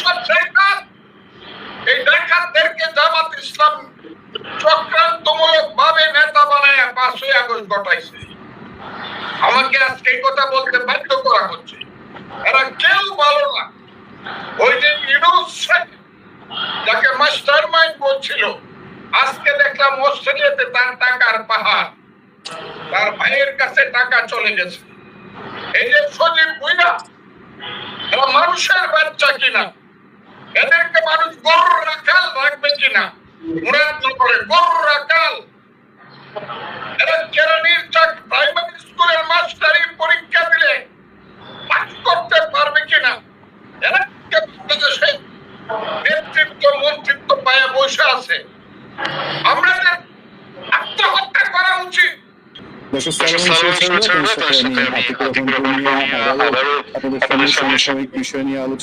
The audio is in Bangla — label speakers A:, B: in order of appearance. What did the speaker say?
A: সব ডাকাত, এই ডাকাতদেরকে জামাত ইসলাম চক্রান্তমূলক ভাবে নেতা বানায় 5ই আগস্ট ঘটাইছে। আমাকে আজকে এই কথা বলতে বাধ্য করা হচ্ছে। এরা কেউ ভালো না। ওই যে ইউনূস যাকে মাস্টার মাইন্ড বলছিল, আজকে দেখলাম অস্ট্রেলিয়াতে তার টাকার পাহাড়, তার ভাইয়ের কাছে টাকা চলে গেছে। এই যে সজীব ভুঁইয়া, এরা মানুষের বাচ্চা কিনা? এদেরকে মানুষ গরুর রাখাল রাখবে কিনা? মুরাদনগরে গরুর রাখাল। এরা কেরানির প্রাইমারি স্কুলের মাস্টারি পরীক্ষা দিলে পাস করতে পারবে কিনা? এরা দেশে নেতৃত্ব মন্ত্রিত্ব পায়ে বসে আছে। আমরা আত্মহত্যা করা উচিত।
B: সমসাময়িক বিষয় নিয়ে আলোচনা